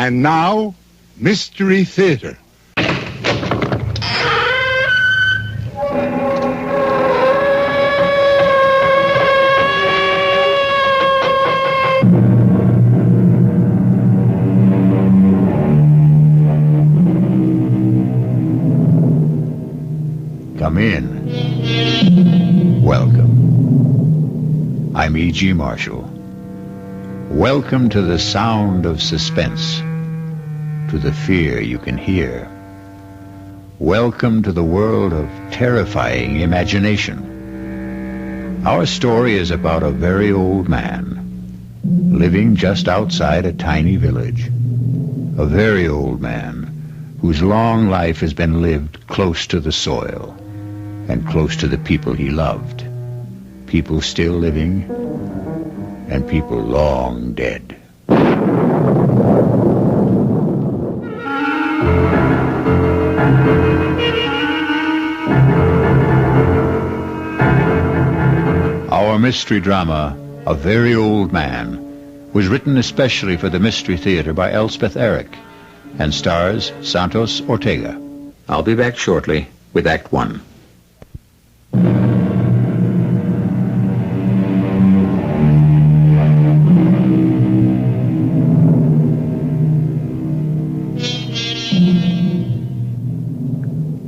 And now, Mystery Theater. Come in. Welcome. I'm E.G. Marshall. Welcome to the sound of suspense, to the fear you can hear. Welcome to the world of terrifying imagination. Our story is about a very old man living just outside a tiny village. A very old man whose long life has been lived close to the soil and close to the people he loved. People still living and people long dead. Our mystery drama, A Very Old Man, was written especially for the Mystery Theater by Elspeth Eric and stars Santos Ortega. I'll be back shortly with Act One.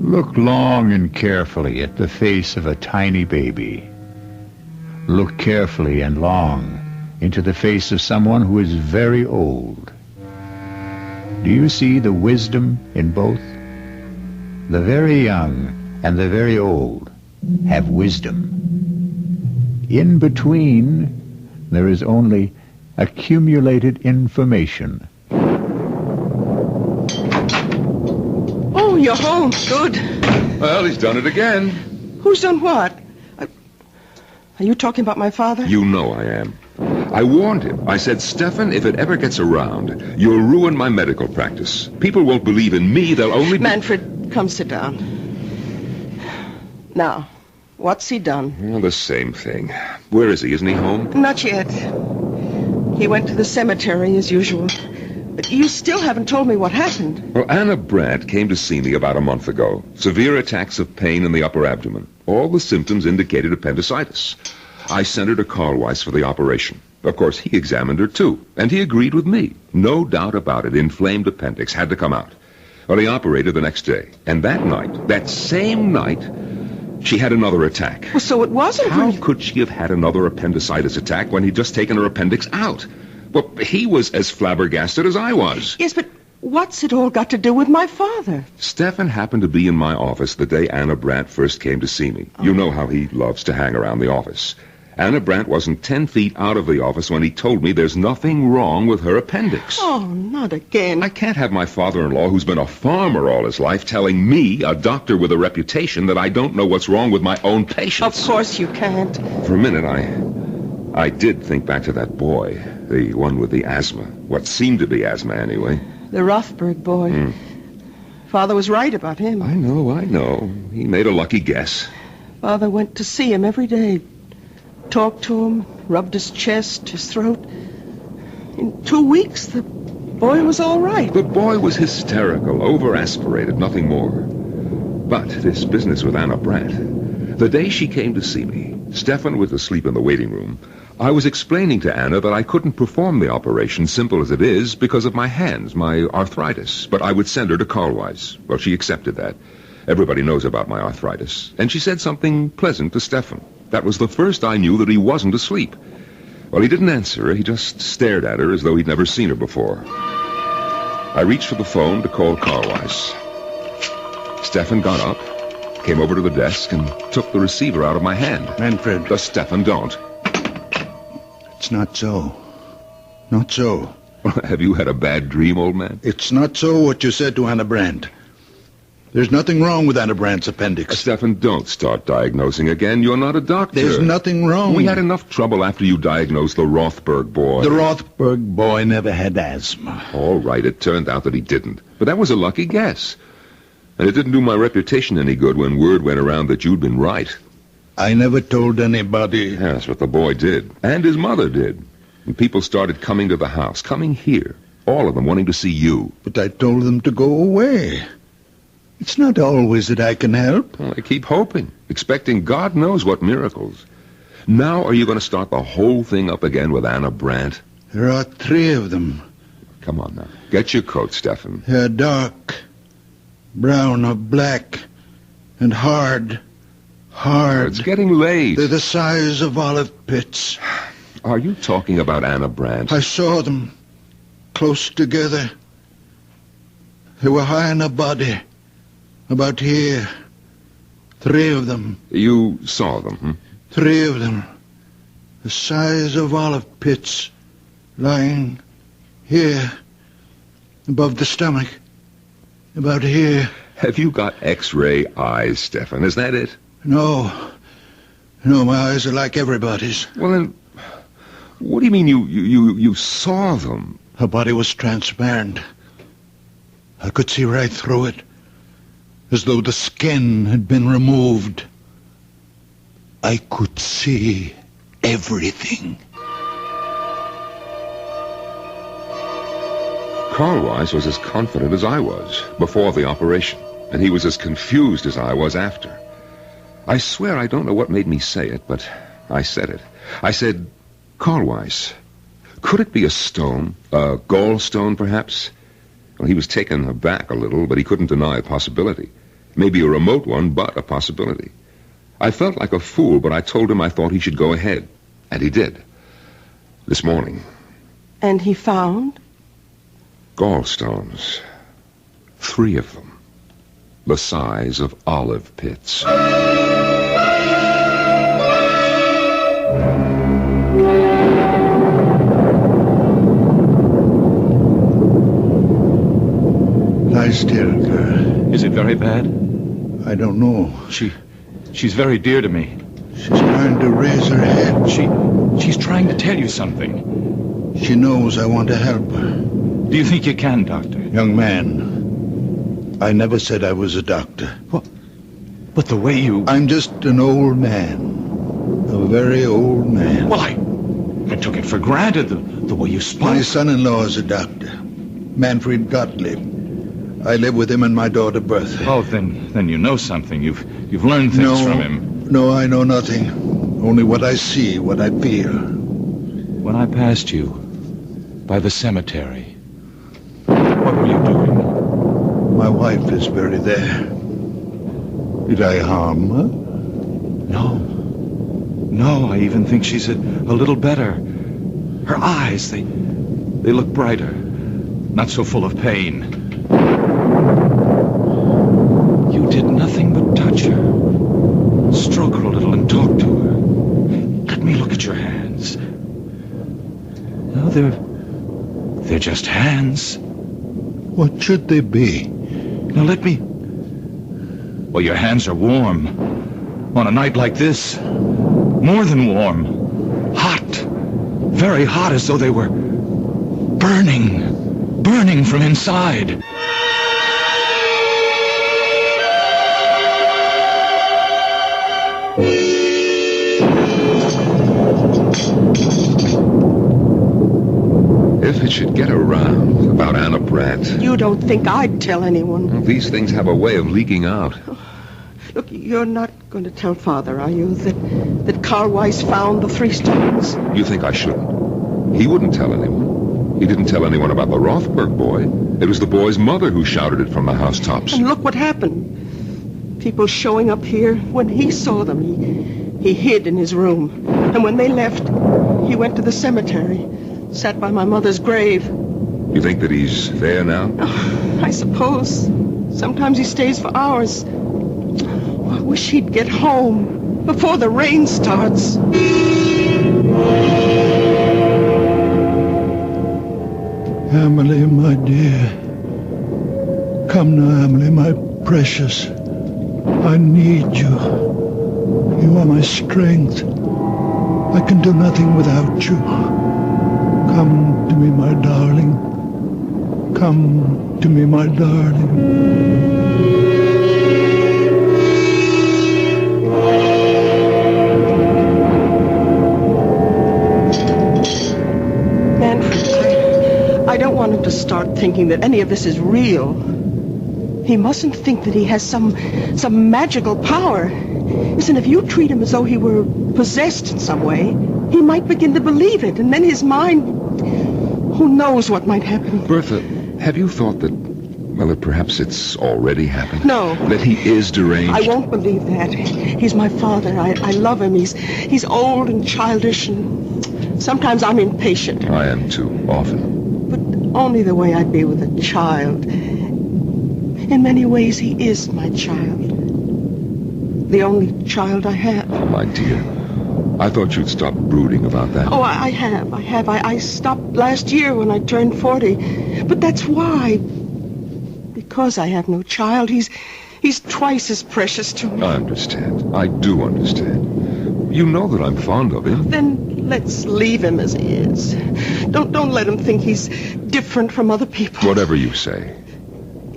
Look long and carefully at the face of a tiny baby. Look carefully and long into the face of someone who is very old. Do you see the wisdom in both? The very young and the very old have wisdom. In between, there is only accumulated information. Oh, you're home. Good. Well, he's done it again. Who's done what? Are you talking about my father? You know I am. I warned him. I said, Stefan, if it ever gets around, you'll ruin my medical practice. People won't believe in me. They'll only... Manfred, come sit down. Now, what's he done? Well, the same thing. Where is he? Isn't he home? Not yet. He went to the cemetery as usual. But you still haven't told me what happened. Well, Anna Brandt came to see me about a month ago. Severe attacks of pain in the upper abdomen. All the symptoms indicated appendicitis. I sent her to Carl Weiss for the operation. Of course, he examined her, too, and he agreed with me. No doubt about it, inflamed appendix had to come out. Well, he operated the next day, and that night, that same night, she had another attack. Well, so it wasn't... How could she have had another appendicitis attack when he'd just taken her appendix out? Well, he was as flabbergasted as I was. Yes, but what's it all got to do with my father? Stefan happened to be in my office the day Anna Brandt first came to see me. You know how he loves to hang around the office. Anna Brandt wasn't 10 feet out of the office when he told me there's nothing wrong with her appendix. Oh, not again. I can't have my father-in-law, who's been a farmer all his life, telling me, a doctor with a reputation, that I don't know what's wrong with my own patients. Of course you can't. For a minute, I did think back to that boy, the one with the asthma. What seemed to be asthma, anyway. The Rothberg boy. Father was right about him. I know. He made a lucky guess. Father went to see him every day. Talked to him, rubbed his chest, his throat. In 2 weeks, the boy was all right. The boy was hysterical, over-aspirated, nothing more. But this business with Anna Brandt, the day she came to see me, Stefan was asleep in the waiting room. I was explaining to Anna that I couldn't perform the operation, simple as it is, because of my hands, my arthritis. But I would send her to Carl Weiss. Well, she accepted that. Everybody knows about my arthritis. And she said something pleasant to Stefan. That was the first I knew that he wasn't asleep. Well, he didn't answer her. He just stared at her as though he'd never seen her before. I reached for the phone to call Carl Weiss. Stefan got up, came over to the desk, and took the receiver out of my hand. Manfred. Stefan, don't. It's not so. Not so. Have you had a bad dream, old man? It's not so what you said to Anna Brandt. There's nothing wrong with Anna Brandt's appendix. Stefan, don't start diagnosing again. You're not a doctor. There's nothing wrong. We had enough trouble after you diagnosed the Rothberg boy. The Rothberg boy never had asthma. All right, it turned out that he didn't. But that was a lucky guess. And it didn't do my reputation any good when word went around that you'd been right. I never told anybody. Yes, but the boy did. And his mother did. And people started coming to the house, coming here. All of them wanting to see you. But I told them to go away. It's not always that I can help. Well, I keep hoping, expecting God knows what miracles. Now are you going to start the whole thing up again with Anna Brandt? There are 3 of them. Come on now. Get your coat, Stefan. They're dark, brown or black, and hard. It's getting late. They're the size of olive pits. Are you talking about Anna Brandt? I saw them close together. They were high in her body, about here. 3 of them. You saw them, hmm? 3 of them. The size of olive pits, lying here, above the stomach, about here. Have you got X-ray eyes, Stefan? Is that it? No, my eyes are like everybody's. Well, then, what do you mean you saw them? Her body was transparent. I could see right through it, as though the skin had been removed. I could see everything. Carl Weiss was as confident as I was before the operation, and he was as confused as I was after. I swear I don't know what made me say it, but I said it. I said, Carl Weiss, could it be a stone? A gallstone, perhaps? Well, he was taken aback a little, but he couldn't deny a possibility. Maybe a remote one, but a possibility. I felt like a fool, but I told him I thought he should go ahead. And he did. This morning. And he found? Gallstones. 3 of them. The size of olive pits. Lie still, girl. Is it very bad? I don't know. She's very dear to me. She's trying to raise her head. She's trying to tell you something. She knows I want to help her. Do you think you can, Doctor? Young man, I never said I was a doctor. What? But the way you... I'm just an old man. A very old man. Well, I took it for granted, the way you spoke. My son-in-law is a doctor. Manfred Gottlieb. I live with him and my daughter Bertha. Oh, then you know something. You've learned things from him. No, I know nothing. Only what I see, what I feel. When I passed you by the cemetery, what were you doing? My wife is buried there. Did I harm her? No, I even think she's a little better. Her eyes, they look brighter. Not so full of pain. You did nothing but touch her. Stroke her a little and talk to her. Let me look at your hands. No, they're just hands. What should they be? Now let me... Well, your hands are warm. On a night like this, more than warm. Hot. Very hot, as though they were burning from inside. If it should get around about Anna Brandt... You don't think I'd tell anyone? Well, these things have a way of leaking out. Look, you're not going to tell Father, are you, that Carl Weiss found the 3 stones? You think I shouldn't? He wouldn't tell anyone. He didn't tell anyone about the Rothberg boy. It was the boy's mother who shouted it from the housetops. And look what happened. People showing up here. When he saw them, he hid in his room. And when they left, he went to the cemetery, sat by my mother's grave. You think that he's there now? Oh, I suppose. Sometimes he stays for hours. Oh, I wish he'd get home before the rain starts. Emily, my dear. Come now, Emily, my precious. I need you. You are my strength. I can do nothing without you. Come to me, my darling. Come to me, my darling. I don't want him to start thinking that any of this is real. He mustn't think that he has some magical power. Listen, if you treat him as though he were possessed in some way, he might begin to believe it, and then his mind... Who knows what might happen? Bertha, have you thought that perhaps it's already happened? No. That he is deranged? I won't believe that. He's my father. I love him. He's old and childish, and sometimes I'm impatient. I am too, often. But only the way I'd be with a child. In many ways, he is my child. The only child I have. Oh, my dear. I thought you'd stop brooding about that. Oh, I have. I stopped last year when I turned 40. But that's why. Because I have no child, he's twice as precious to me. I understand. I do understand. You know that I'm fond of him. Then let's leave him as he is. Don't let him think he's different from other people. Whatever you say.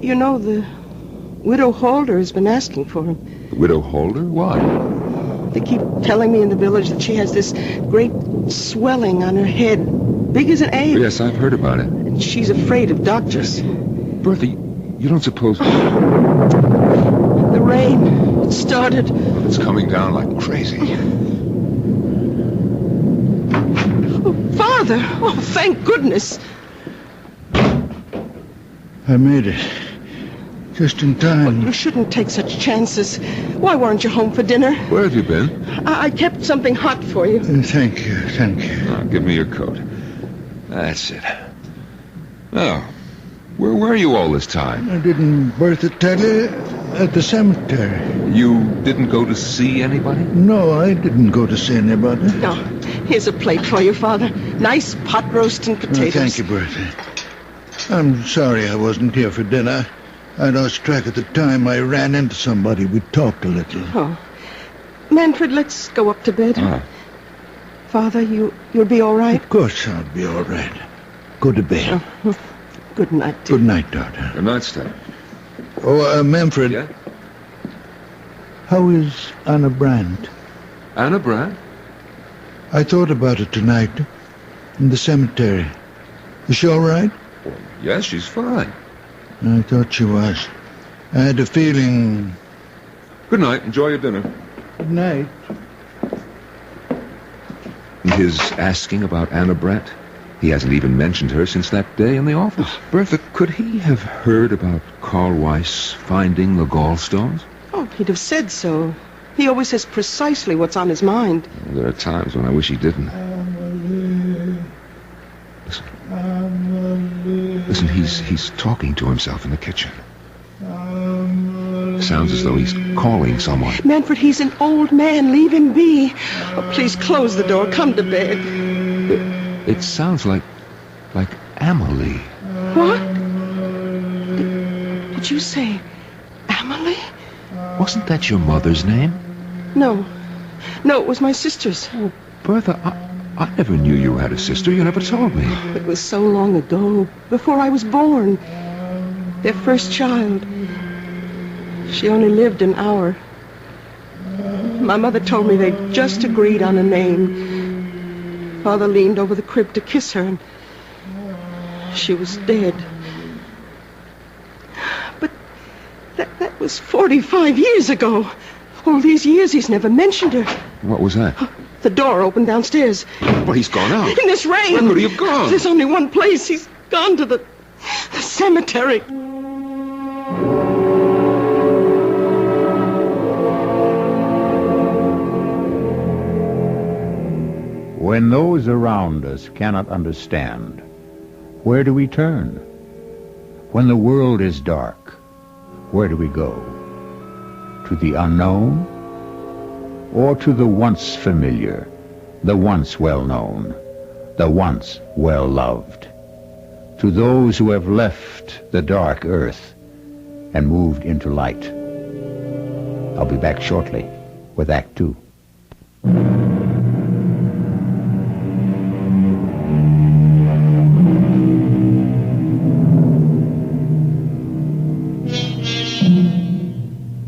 You know, the widow Holder has been asking for him. The widow Holder? Why? They keep telling me in the village that she has this great swelling on her head, big as an egg. Yes, I've heard about it. And she's afraid of doctors. Bertha, you don't suppose... The rain, it started. It's coming down like crazy. Oh, Father! Oh, thank goodness. I made it. Just in time. You shouldn't take such chances. Why weren't you home for dinner? Where have you been? I kept something hot for you. Thank you. Oh, give me your coat. That's it. Oh, where were you all this time? I didn't Bertha tell you? At the cemetery. You didn't go to see anybody? No, I didn't go to see anybody. Oh, here's a plate for you, Father. Nice pot roast and potatoes. Thank you, Bertha. I'm sorry I wasn't here for dinner. I lost track of the time. I ran into somebody. We talked a little. Oh. Manfred, let's go up to bed. Ah. Father, you'll be all right? Of course I'll be all right. Go to bed. Oh. Good night, dear. Good night, daughter. Good night, Steph. Oh, Manfred. Yeah? How is Anna Brandt? Anna Brandt? I thought about it tonight. In the cemetery. Is she all right? Well, yes, she's fine. I thought she was. I had a feeling... Good night. Enjoy your dinner. Good night. His asking about Anna Brandt? He hasn't even mentioned her since that day in the office. Bertha, could he have heard about Carl Weiss finding the gallstones? Oh, he'd have said so. He always says precisely what's on his mind. There are times when I wish he didn't. Listen, he's talking to himself in the kitchen. Sounds as though he's calling someone. Manfred, he's an old man. Leave him be. Oh, please close the door. Come to bed. It sounds like Amelie. What? Did you say Amelie? Wasn't that your mother's name? No. No, it was my sister's. Oh, Bertha, I never knew you had a sister. You never told me. It was so long ago, before I was born. Their first child. She only lived an hour. My mother told me they'd just agreed on a name. Father leaned over the crib to kiss her, and she was dead. But that was 45 years ago. All these years he's never mentioned her. What was that? The door opened downstairs. But he's gone out. In this rain. Where could he have gone? There's only one place. He's gone to the cemetery. When those around us cannot understand, where do we turn? When the world is dark, where do we go? To the unknown? Or to the once familiar, the once well-known, the once well-loved? To those who have left the dark earth and moved into light. I'll be back shortly with Act 2.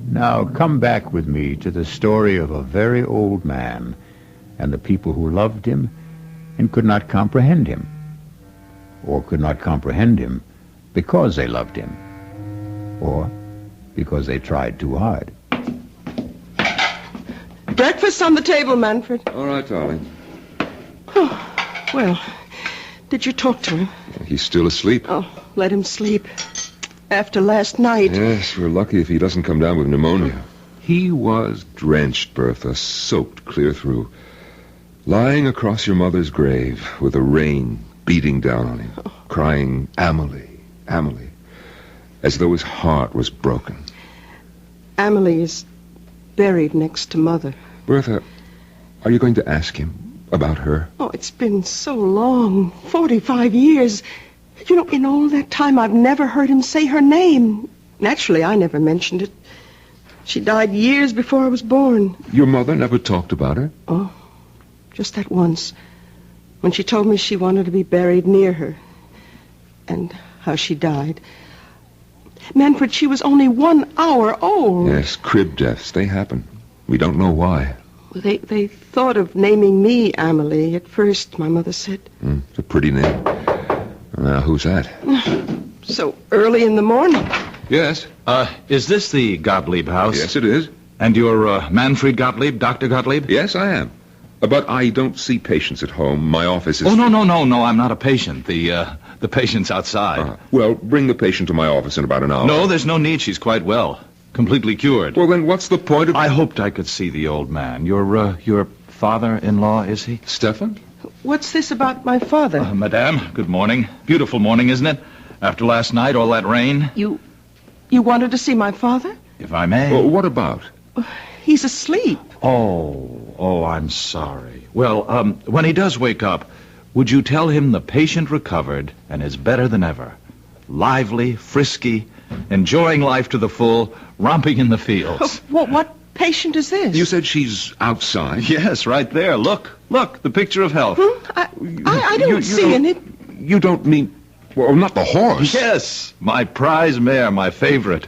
Now come back with me to the story of a very old man and the people who loved him and could not comprehend him. or could not comprehend him because they loved him, or because they tried too hard. Breakfast on the table, Manfred. All right, darling. Oh, well, did you talk to him? He's still asleep. Oh, let him sleep. After last night. Yes, we're lucky if he doesn't come down with pneumonia. He was drenched, Bertha, soaked clear through. Lying across your mother's grave with the rain beating down on him, crying, Amelie, Amelie, as though his heart was broken. Amelie is buried next to Mother. Bertha, are you going to ask him about her? Oh, it's been so long, 45 years. You know, in all that time, I've never heard him say her name. Naturally, I never mentioned it. She died years before I was born. Your mother never talked about her? Oh, just that once. When she told me she wanted to be buried near her. And how she died. Manfred, she was only 1 hour old. Yes, crib deaths. They happen. We don't know why. They thought of naming me Amelie at first, my mother said. It's a pretty name. Now, who's that? So early in the morning. Yes. Is this the Gottlieb house? Yes, it is. And you're Manfred Gottlieb, Dr. Gottlieb? Yes, I am. But I don't see patients at home. My office is... Oh, no, I'm not a patient. The patient's outside. Well, bring the patient to my office in about an hour. No, there's no need. She's quite well. Completely cured. Well, then what's the point of... I hoped I could see the old man. Your father-in-law, is he? Stefan? What's this about my father? Madame, good morning. Beautiful morning, isn't it? After last night, all that rain. You wanted to see my father? If I may. Well, what about? He's asleep. Oh, I'm sorry. Well, when he does wake up, would you tell him the patient recovered and is better than ever? Lively, frisky, enjoying life to the full, romping in the fields. What patient is this? You said she's outside? Yes, right there. Look, the picture of health. I don't see any... You don't mean... Well, not the horse. Yes, my prize mare, my favorite.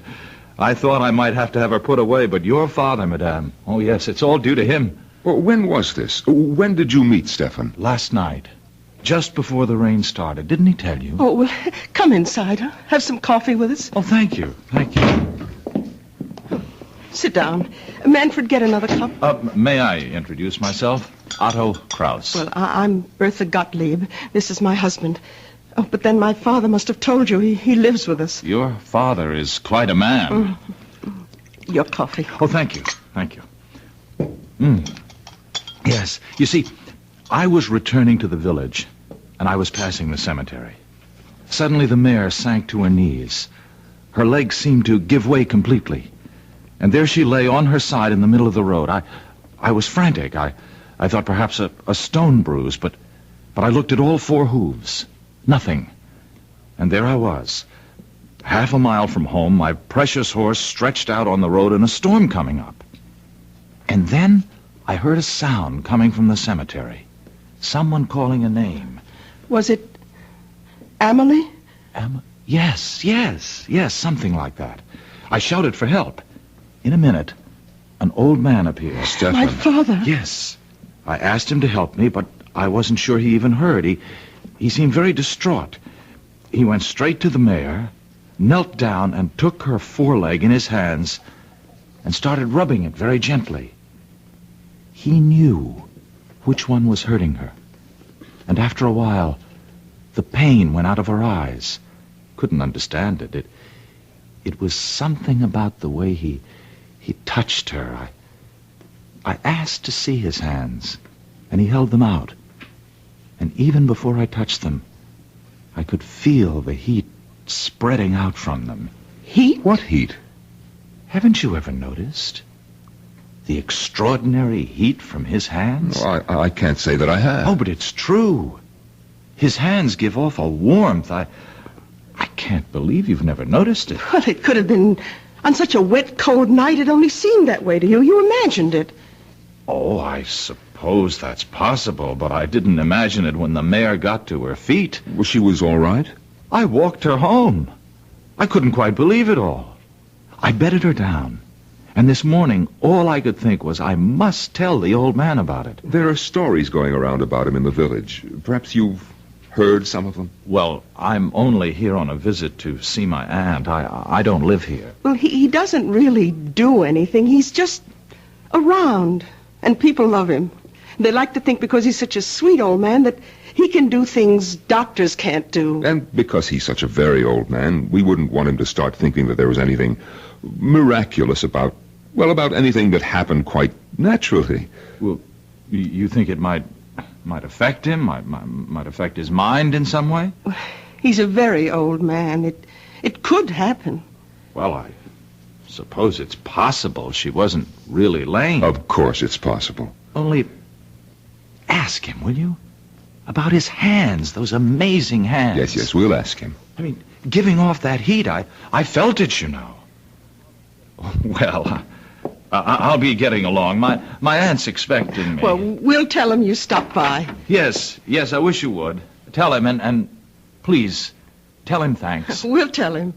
I thought I might have to have her put away, but your father, madame. Oh, yes, it's all due to him. Well, when was this? When did you meet Stefan? Last night, just before the rain started. Didn't he tell you? Oh, well, come inside. Huh? Have some coffee with us. Oh, thank you. Sit down. Manfred, get another cup. May I introduce myself? Otto Kraus. Well, I'm Bertha Gottlieb. This is my husband. Oh, but then my father must have told you. He lives with us. Your father is quite a man. Your coffee. Oh, thank you. Yes, you see, I was returning to the village, and I was passing the cemetery. Suddenly the mare sank to her knees. Her legs seemed to give way completely. And there she lay on her side in the middle of the road. I was frantic. I thought perhaps a stone bruise, but I looked at all 4 hooves. Nothing. And there I was, half a mile from home, my precious horse stretched out on the road and a storm coming up. And then I heard a sound coming from the cemetery. Someone calling a name. Was it Amelie? Yes, something like that. I shouted for help. In a minute, an old man appeared. Stefan. My father? Yes. I asked him to help me, but I wasn't sure he even heard. He seemed very distraught. He went straight to the mare, knelt down, and took her foreleg in his hands and started rubbing it very gently. He knew which one was hurting her. And after a while, the pain went out of her eyes. Couldn't understand it. It was something about the way he touched her. I asked to see his hands, and he held them out. And even before I touched them, I could feel the heat spreading out from them. Heat? What heat? Haven't you ever noticed the extraordinary heat from his hands? No, I can't say that I have. Oh, but it's true. His hands give off a warmth. I can't believe you've never noticed it. Well, it could have been on such a wet, cold night. It only seemed that way to you. You imagined it. Oh, I suppose that's possible, but I didn't imagine it when the mare got to her feet. Well, she was all right? I walked her home. I couldn't quite believe it all. I bedded her down. And this morning, all I could think was I must tell the old man about it. There are stories going around about him in the village. Perhaps you've heard some of them? Well, I'm only here on a visit to see my aunt. I don't live here. Well, he doesn't really do anything. He's just around, and people love him. They like to think because he's such a sweet old man that he can do things doctors can't do. And because he's such a very old man, we wouldn't want him to start thinking that there was anything miraculous about anything that happened quite naturally. Well, you think it might affect him? Might affect his mind in some way? He's a very old man. It could happen. Well, I suppose it's possible she wasn't really lame. Of course it's possible. Only ask him, will you? About his hands, those amazing hands. Yes, we'll ask him. I mean, giving off that heat, I felt it, you know. Well, I'll be getting along. My aunt's expecting me. Well, we'll tell him you stopped by. Yes, I wish you would. Tell him, and please, tell him thanks. We'll tell him.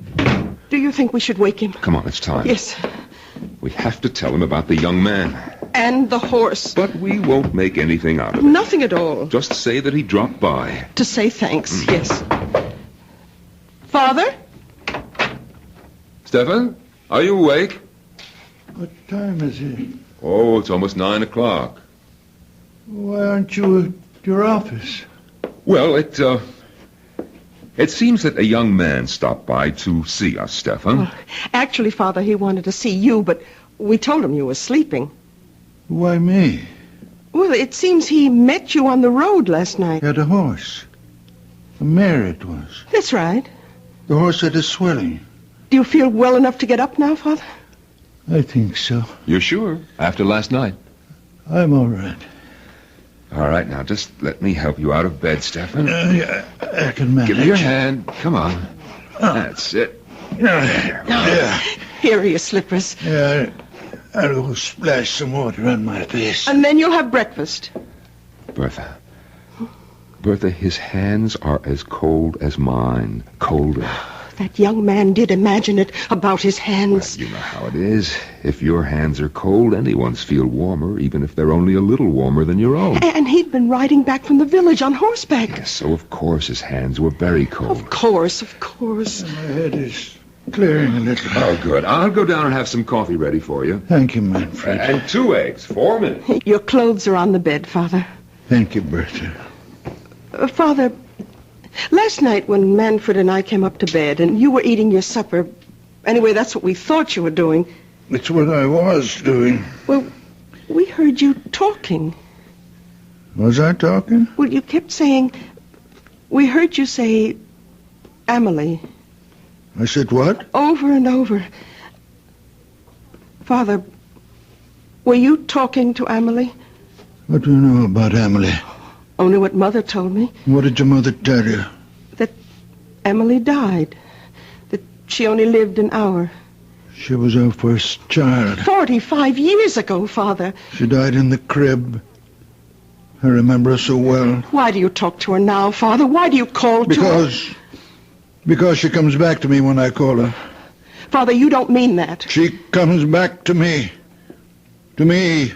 Do you think we should wake him? Come on, it's time. Yes. We have to tell him about the young man. And the horse. But we won't make anything out of it. Nothing at all. Just say that he dropped by. To say thanks, yes. Father? Stefan, are you awake? What time is it? Oh, it's almost 9 o'clock. Why aren't you at your office? Well, it seems that a young man stopped by to see us, Stefan. Well, actually, Father, he wanted to see you, but we told him you were sleeping. Why me? Well, it seems he met you on the road last night. Had a horse. A mare it was. That's right. The horse had a swelling. Do you feel well enough to get up now, Father? I think so. You're sure? After last night? I'm all right. All right, now just let me help you out of bed, Stefan. Yeah, I can manage. Give me your hand. Come on. That's it. Yeah. Here are your slippers. Yeah, I'll go splash some water on my face. And then you'll have breakfast. Bertha, his hands are as cold as mine. Colder. That young man did imagine it about his hands. Well, you know how it is. If your hands are cold, anyone's feel warmer, even if they're only a little warmer than your own. And he'd been riding back from the village on horseback. Yes, so of course his hands were very cold. Of course. My head is clearing a little. Oh, good. I'll go down and have some coffee ready for you. Thank you, Manfred. And 2 eggs. 4 minutes. Your clothes are on the bed, Father. Thank you, Bertha. Father, last night when Manfred and I came up to bed and you were eating your supper, anyway, that's what we thought you were doing. It's what I was doing. Well, we heard you talking. Was I talking? Well, you kept saying, we heard you say, Amelie. I said what? Over and over. Father, were you talking to Amelie? What do you know about Emily? Only what Mother told me. What did your mother tell you? That Emily died. That she only lived an hour. She was our first child. 45 years ago, Father. She died in the crib. I remember her so well. Why do you talk to her now, Father? Why do you call to her? Because she comes back to me when I call her. Father, you don't mean that. She comes back to me. To me.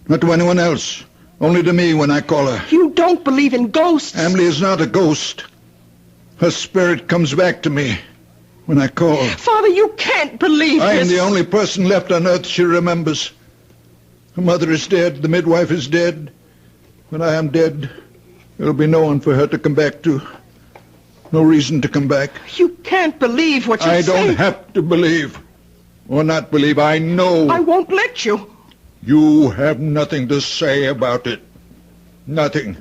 Not to anyone else. Only to me when I call her. You don't believe in ghosts. Emily is not a ghost. Her spirit comes back to me when I call. Father, you can't believe I am this. the only person left on earth she remembers. Her mother is dead. The midwife is dead. When I am dead, there'll be no one for her to come back to. No reason to come back. You can't believe what you're saying. I don't have to believe. Or not believe. I know. I won't let you. You have nothing to say about it. Nothing.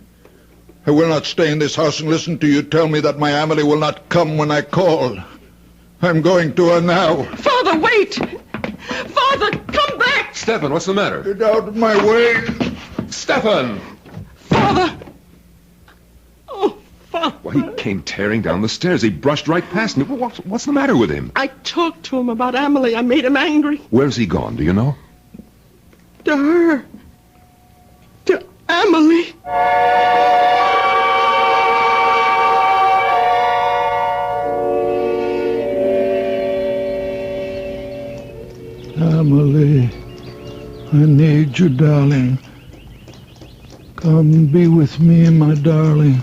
I will not stay in this house and listen to you tell me that my Emily will not come when I call. I'm going to her now. Father, wait! Father, come back! Stefan, what's the matter? Get out of my way. Stefan! Father! Oh, Father. Well, he came tearing down the stairs. He brushed right past me. What's the matter with him? I talked to him about Emily. I made him angry. Where's he gone, do you know? To her. To Emily. Emily, I need you, darling. Come be with me, my darling.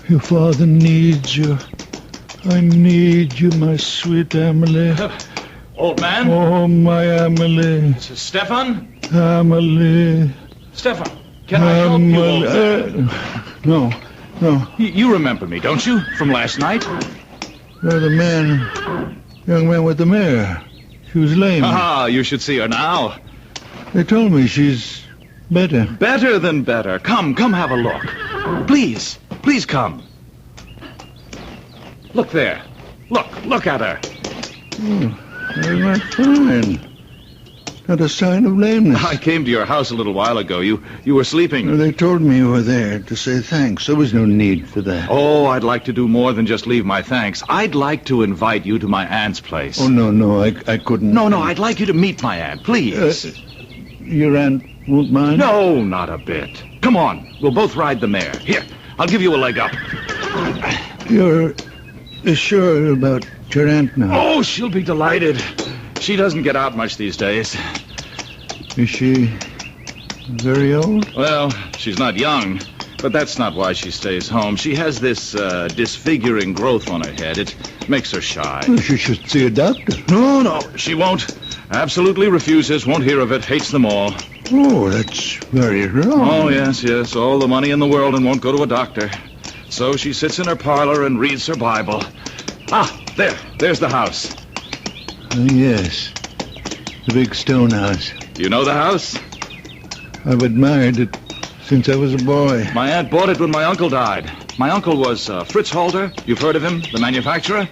Your father needs you. I need you, my sweet Emily. Old man? Oh, my Emily. This is Stefan? Emily. Stefan, can I help you, old man? No. You remember me, don't you? From last night? You're the young man with the mare. She was lame. Ah, you should see her now. They told me she's better. Better than better. Come have a look. Please come. Look there. Look at her. Isn't that fine? Not a sign of lameness. I came to your house a little while ago. You were sleeping. They told me you were there to say thanks. There was no need for that. Oh, I'd like to do more than just leave my thanks. I'd like to invite you to my aunt's place. Oh, no, I couldn't. No, I'd like you to meet my aunt, please. Your aunt won't mind? No, not a bit. Come on, we'll both ride the mare. Here, I'll give you a leg up. You're sure about your aunt now? Oh, she'll be delighted. She doesn't get out much these days. Is she very old? Well, she's not young, but that's not why she stays home. She has this disfiguring growth on her head. It makes her shy. Well, she should see a doctor. No, she won't. Absolutely refuses, won't hear of it, hates them all. Oh, that's very wrong. Oh, yes, all the money in the world and won't go to a doctor. So she sits in her parlor and reads her Bible. Ah, there's the house. Yes, the big stone house. You know the house? I've admired it since I was a boy. My aunt bought it when my uncle died. My uncle was Fritz Holder. You've heard of him, the manufacturer?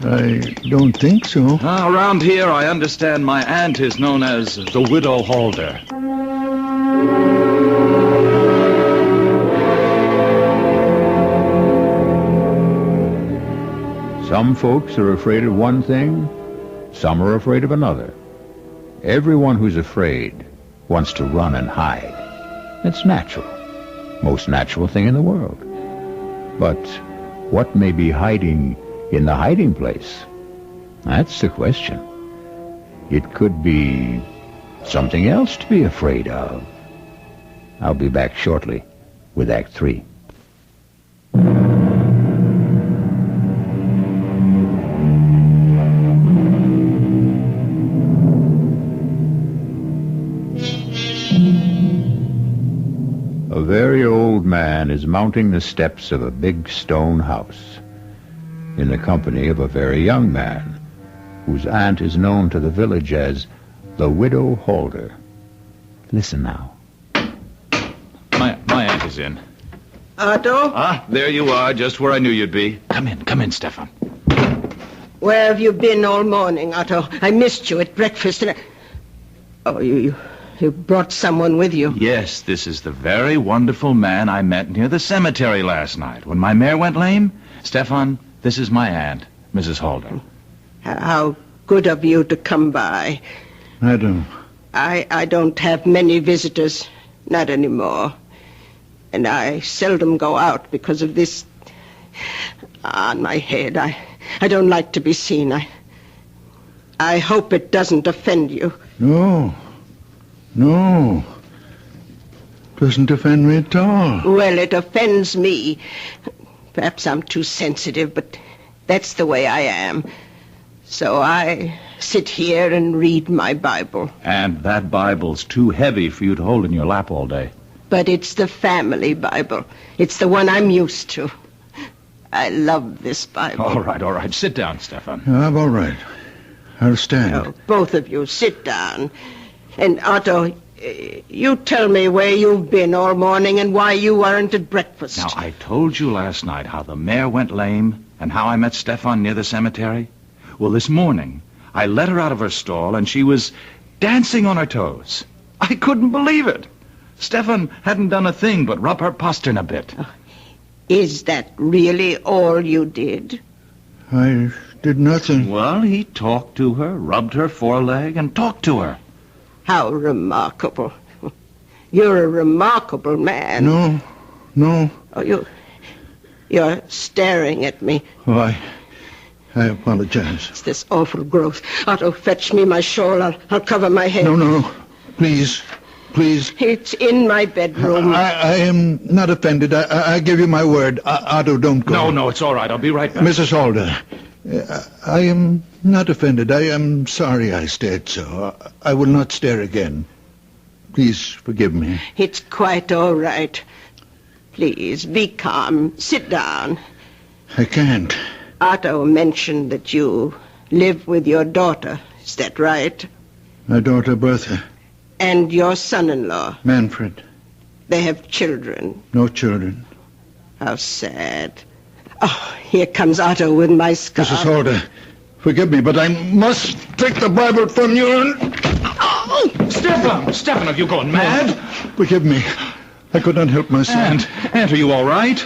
I don't think so. Around here, I understand my aunt is known as the Widow Holder. Some folks are afraid of one thing, some are afraid of another. Everyone who's afraid wants to run and hide. It's natural. Most natural thing in the world. But what may be hiding in the hiding place? That's the question. It could be something else to be afraid of. I'll be back shortly with Act 3. A very old man is mounting the steps of a big stone house in the company of a very young man whose aunt is known to the village as the Widow Holder. Listen now. My aunt is in. Otto? Ah, there you are, just where I knew you'd be. Come in, Stefan. Where have you been all morning, Otto? I missed you at breakfast and Oh, you brought someone with you. Yes, this is the very wonderful man I met near the cemetery last night when my mare went lame. Stefan, this is my aunt, Mrs. Holder. How good of you to come by. Madam. I don't have many visitors, not anymore. And I seldom go out because of this on my head. I don't like to be seen. I hope it doesn't offend you. No. Doesn't offend me at all. Well, it offends me. Perhaps I'm too sensitive, but that's the way I am. So I sit here and read my Bible. And that Bible's too heavy for you to hold in your lap all day. But it's the family Bible. It's the one I'm used to. I love this Bible. All right. Sit down, Stefan. I'm all right. I'll stand. Oh, both of you, sit down. And Otto, you tell me where you've been all morning and why you weren't at breakfast. Now, I told you last night how the mare went lame and how I met Stefan near the cemetery. Well, this morning, I let her out of her stall and she was dancing on her toes. I couldn't believe it. Stefan hadn't done a thing but rub her postern a bit. Is that really all you did? I did nothing. Well, he talked to her, rubbed her foreleg, and talked to her. How remarkable. You're a remarkable man. No. Oh, you're staring at me. Oh, I apologize. It's this awful growth. Otto, fetch me my shawl. I'll cover my head. No. Please. please. It's in my bedroom. I am not offended. I give you my word. Otto, don't go. No, it's all right. I'll be right back. Mrs. Halder, I am not offended. I am sorry I stared so. I will not stare again. Please forgive me. It's quite all right. Please, be calm. Sit down. I can't. Otto mentioned that you live with your daughter. Is that right? My daughter, Bertha. And your son-in-law. Manfred. They have children. No children. How sad. Oh, here comes Otto with my scarf. Mrs. Halder, forgive me, but I must take the Bible from you and... Stefan, have you gone mad? Forgive me. I could not help myself. Aunt, are you all right?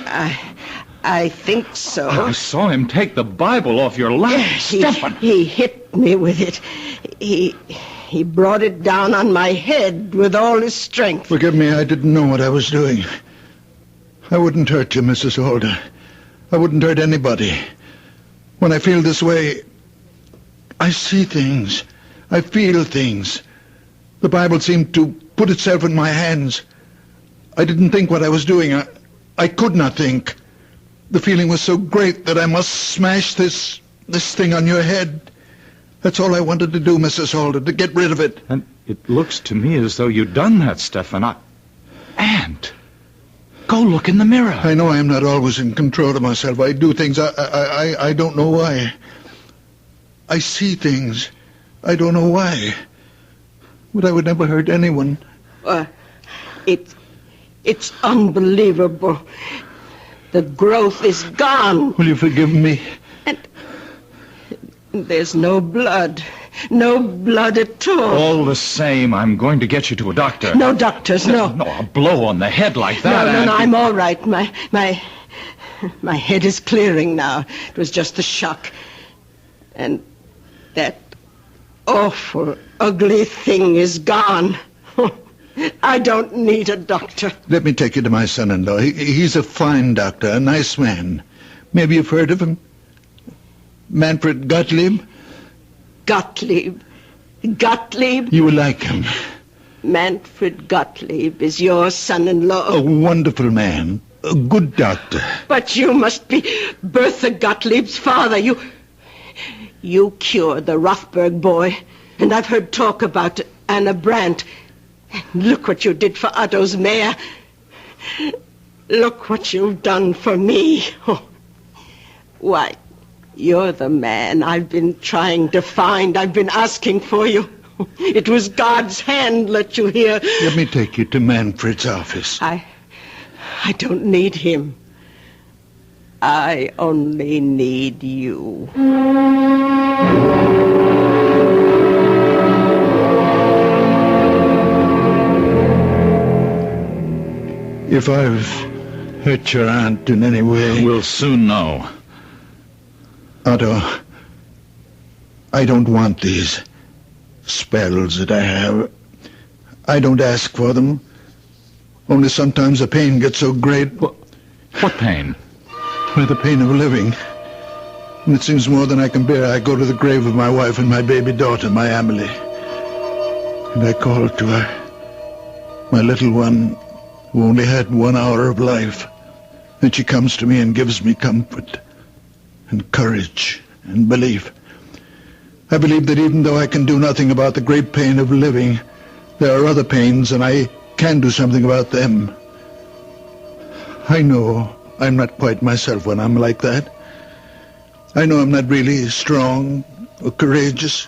I think so. I saw him take the Bible off your lap. Stefan. He hit me with it. He brought it down on my head with all his strength. Forgive me, I didn't know what I was doing. I wouldn't hurt you, Mrs. Halder. I wouldn't hurt anybody. When I feel this way, I see things. I feel things. The Bible seemed to put itself in my hands. I didn't think what I was doing. I could not think. The feeling was so great that I must smash this thing on your head. That's all I wanted to do, Mrs. Halder, to get rid of it. And it looks to me as though you'd done that, Stefan. Aunt, go look in the mirror. I know I am not always in control of myself. I do things. I don't know why. I see things. I don't know why. But I would never hurt anyone. It's unbelievable. The growth is gone. Will you forgive me? And there's no blood. No blood at all. All the same, I'm going to get you to a doctor. No doctors, no. No, a blow on the head like that. No, I'm all right. My head is clearing now. It was just a shock. And that awful, ugly thing is gone. I don't need a doctor. Let me take you to my son-in-law. He's a fine doctor, a nice man. Maybe you've heard of him? Manfred Gottlieb? Gottlieb? You will like him. Manfred Gottlieb is your son-in-law. A wonderful man. A good doctor. But you must be Bertha Gottlieb's father. You cured the Rothberg boy. And I've heard talk about Anna Brandt. Look what you did for Otto's mare. Look what you've done for me. Oh. Why, you're the man I've been trying to find. I've been asking for you. It was God's hand let you here. Let me take you to Manfred's office. I don't need him. I only need you. If I've hurt your aunt in any way... We'll soon know. Otto, I don't want these spells that I have. I don't ask for them. Only sometimes the pain gets so great. What pain? Why, the pain of living. When it seems more than I can bear, I go to the grave of my wife and my baby daughter, my Amelie. And I call to her, my little one, who only had 1 hour of life. And she comes to me and gives me comfort and courage and belief. I believe that even though I can do nothing about the great pain of living, there are other pains, and I can do something about them. I know I'm not quite myself when I'm like that. I know I'm not really strong or courageous.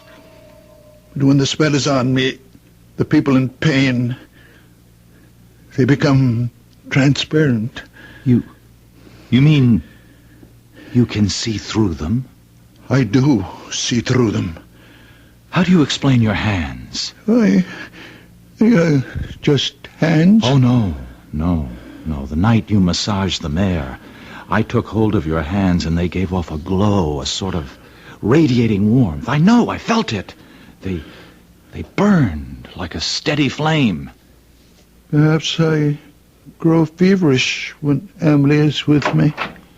But when the spell is on me, the people in pain, they become transparent. You mean you can see through them? I do see through them. How do you explain your hands? Just hands? Oh, no. The night you massaged the mare, I took hold of your hands and they gave off a glow, a sort of radiating warmth. I know, I felt it. They burned like a steady flame. Perhaps I grow feverish when Emily is with me.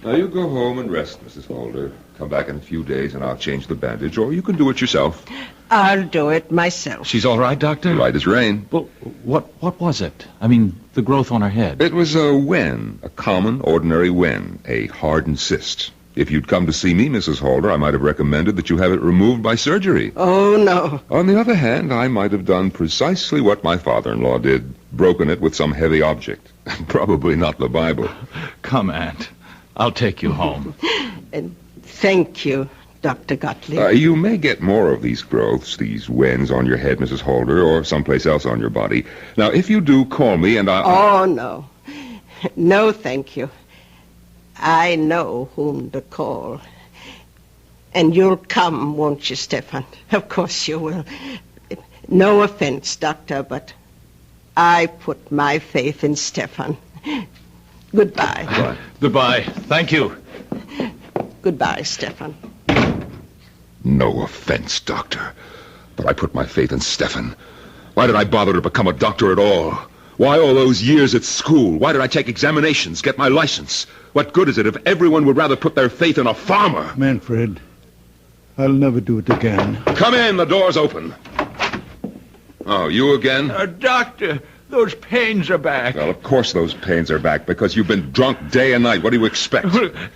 Now, you go home and rest, Mrs. Holder. Come back in a few days and I'll change the bandage, or you can do it yourself. I'll do it myself. She's all right, Doctor? Right as rain. Well, what was it? I mean, the growth on her head. It was a wen, a common, ordinary wen, a hardened cyst. If you'd come to see me, Mrs. Holder, I might have recommended that you have it removed by surgery. Oh, no. On the other hand, I might have done precisely what my father-in-law did, broken it with some heavy object. Probably not the Bible. Come, Aunt. I'll take you home. And thank you, Dr. Gottlieb. You may get more of these growths, these wens on your head, Mrs. Holder, or someplace else on your body. Now, if you do, call me and Oh, no. No, thank you. I know whom to call. And you'll come, won't you, Stefan? Of course you will. No offense, Doctor, but I put my faith in Stefan. Goodbye. Goodbye. Thank you. Goodbye, Stefan. No offense, Doctor, but I put my faith in Stefan. Why did I bother to become a doctor at all? Why all those years at school? Why did I take examinations, get my license? What good is it if everyone would rather put their faith in a farmer? Manfred, I'll never do it again. Come in, the door's open. Oh, you again? Doctor, those pains are back. Well, of course those pains are back, because you've been drunk day and night. What do you expect?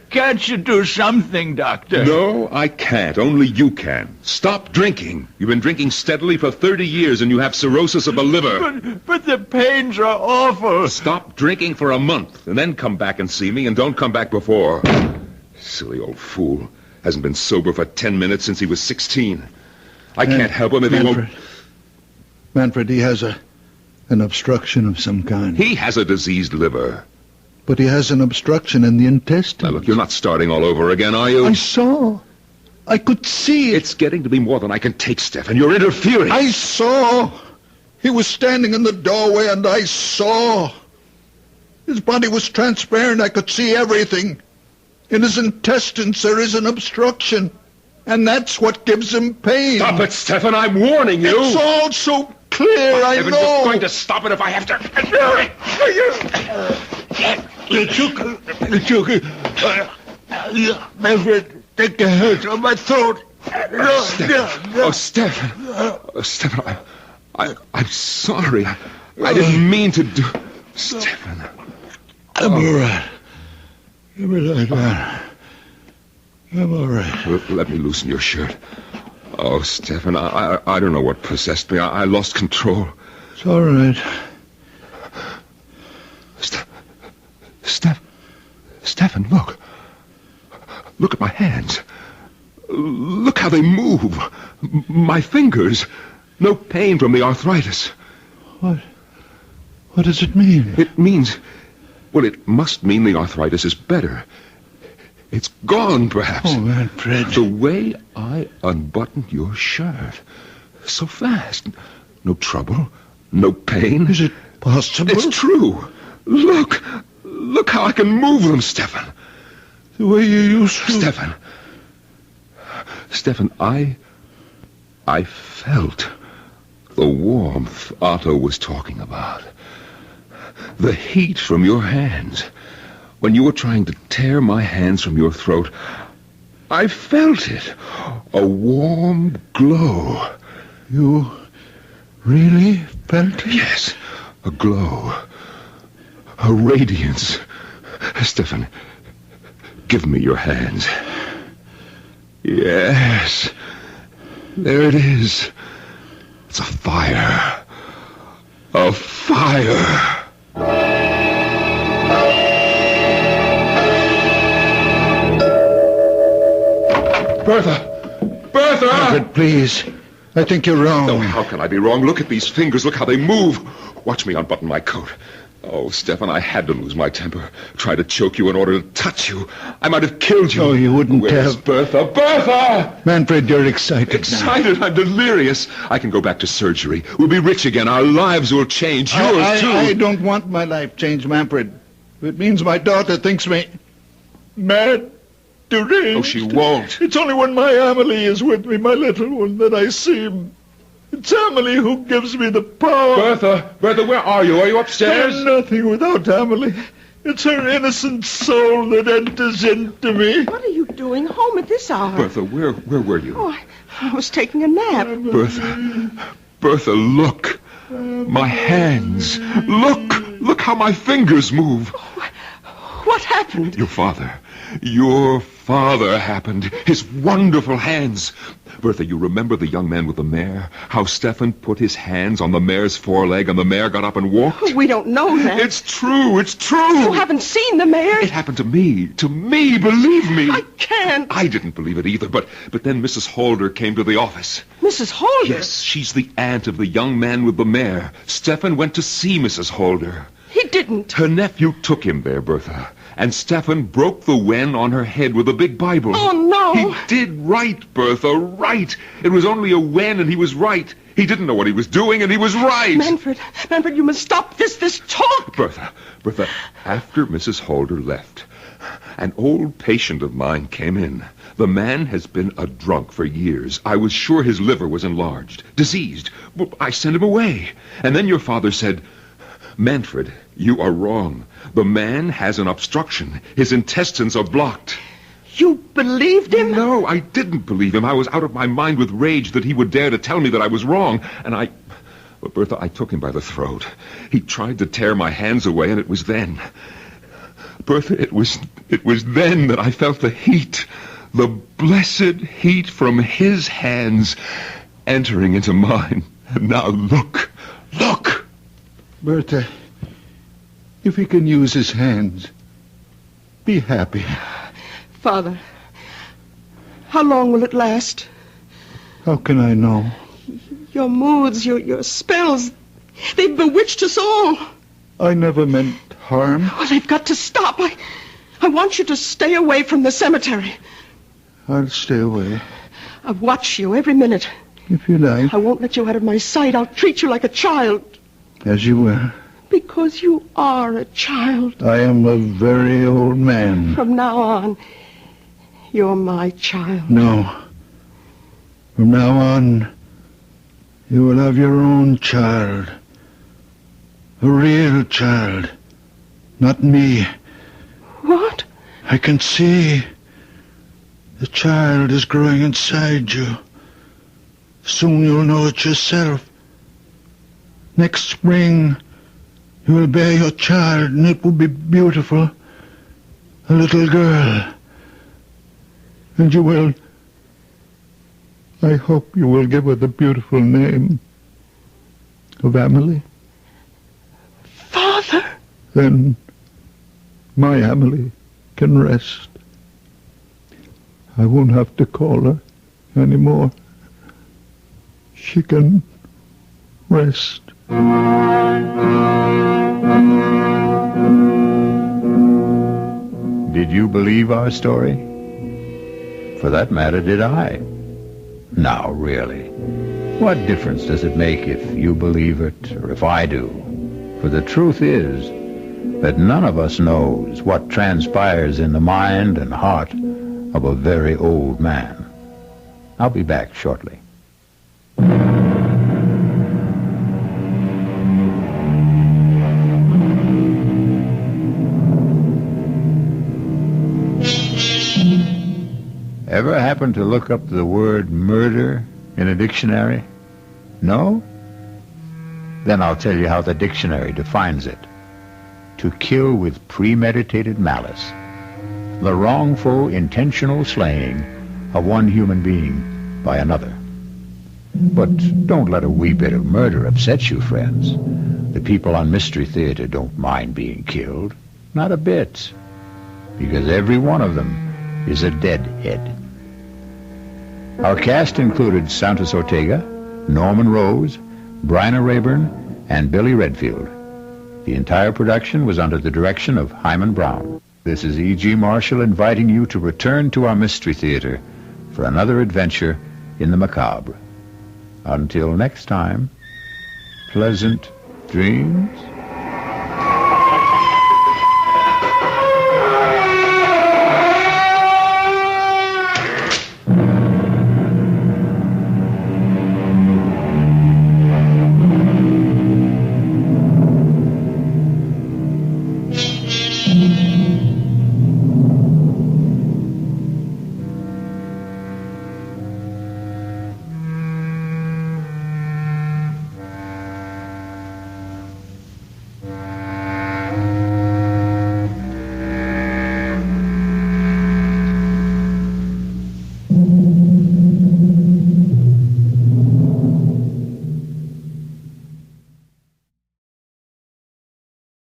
Can't you do something, Doctor? No, I can't. Only you can. Stop drinking. You've been drinking steadily for 30 years, and you have cirrhosis of the liver. But the pains are awful. Stop drinking for a month, and then come back and see me, and don't come back before. Silly old fool. Hasn't been sober for 10 minutes since he was 16. I can't help him if he won't... Manfred, he has an obstruction of some kind. He has a diseased liver. But he has an obstruction in the intestines. Now, look, you're not starting all over again, are you? I saw. I could see it. It's getting to be more than I can take, Stefan. You're interfering. I saw. He was standing in the doorway, and I saw. His body was transparent. I could see everything. In his intestines, there is an obstruction. And that's what gives him pain. Stop it, Stefan. I'm warning you. It's all so clear, I Evan, know. you're going to stop it if I have to. Manfred, take the hurt on my throat. Stefan. Oh, Stefan, I'm sorry. I didn't mean to do... Stefan. I'm all right. I'm all right, man. I'm all right. Let me loosen your shirt. Oh, Stefan, I don't know what possessed me. I lost control. It's all right. Stefan, look. Look at my hands. Look how they move. My fingers. No pain from the arthritis. What does it mean? It means... Well, it must mean the arthritis is better. It's gone, perhaps. Oh, Manfred. The way I unbuttoned your shirt. So fast. No trouble. No pain. Is it possible? It's true. Look. Look how I can move them, Stefan. The way you used to. Stefan, I felt the warmth Otto was talking about. The heat from your hands. When you were trying to tear my hands from your throat, I felt it. A warm glow. You really felt it? Yes, a glow. A radiance. Stefan, give me your hands. Yes. There it is. It's a fire. A fire. Bertha! Manfred, please. I think you're wrong. Oh, how can I be wrong? Look at these fingers. Look how they move. Watch me unbutton my coat. Oh, Stefan, I had to lose my temper. Try to choke you in order to touch you. I might have killed you. Oh, you wouldn't Where's have. Bertha? Bertha! Manfred, you're excited Excited? I'm delirious. I can go back to surgery. We'll be rich again. Our lives will change. Yours, too. I don't want my life changed, Manfred. It means my daughter thinks me mad, deranged. Oh, she won't. It's only when my Amelie is with me, my little one, that I seem. It's Amelie who gives me the power. Bertha, where are you? Are you upstairs? I'm nothing without Amelie. It's her innocent soul that enters into me. What are you doing home at this hour? Bertha, where were you? Oh, I was taking a nap. Bertha, look. My hands. Look how my fingers move. What happened? Your father happened. His wonderful hands. Bertha, you remember the young man with the mare? How Stefan put his hands on the mare's foreleg and the mare got up and walked? We don't know that. It's true. You haven't seen the mare? It happened to me, believe me. I can't. I didn't believe it either, but then Mrs. Holder came to the office. Mrs. Holder? Yes, she's the aunt of the young man with the mare. Stefan went to see Mrs. Holder. He didn't. Her nephew took him there, Bertha. And Stefan broke the wen on her head with a big Bible. Oh, no. He did right, Bertha, right. It was only a wen, and he was right. He didn't know what he was doing, and he was right. Manfred, you must stop this talk. Bertha, after Mrs. Holder left, an old patient of mine came in. The man has been a drunk for years. I was sure his liver was enlarged, diseased. I sent him away. And then your father said, Manfred, you are wrong. The man has an obstruction. His intestines are blocked. You believed him? No, I didn't believe him. I was out of my mind with rage that he would dare to tell me that I was wrong. But Bertha, I took him by the throat. He tried to tear my hands away, and it was then. Bertha, it was then that I felt the heat. The blessed heat from his hands entering into mine. And now look. Bertha, if he can use his hands, be happy. Father, how long will it last? How can I know? Your moods, your spells, they've bewitched us all. I never meant harm. Oh, they've got to stop. I want you to stay away from the cemetery. I'll stay away. I'll watch you every minute. If you like. I won't let you out of my sight. I'll treat you like a child. As you will. Because you are a child. I am a very old man. From now on, you're my child. No. From now on, you will have your own child. A real child. Not me. What? I can see. The child is growing inside you. Soon you'll know it yourself. Next spring, you will bear your child, and it will be beautiful. A little girl. And you will... I hope you will give her the beautiful name of Emily. Father! Then my Emily can rest. I won't have to call her anymore. She can rest. Did you believe our story? For that matter, did I? Now, really, what difference does it make if you believe it or if I do? For the truth is that none of us knows what transpires in the mind and heart of a very old man. I'll be back shortly. Ever happen to look up the word murder in a dictionary? No? Then I'll tell you how the dictionary defines it. To kill with premeditated malice. The wrongful, intentional slaying of one human being by another. But don't let a wee bit of murder upset you, friends. The people on Mystery Theater don't mind being killed. Not a bit. Because every one of them is a deadhead. Our cast included Santos Ortega, Norman Rose, Bryna Rayburn, and Billy Redfield. The entire production was under the direction of Hyman Brown. This is E.G. Marshall inviting you to return to our Mystery Theater for another adventure in the macabre. Until next time, pleasant dreams.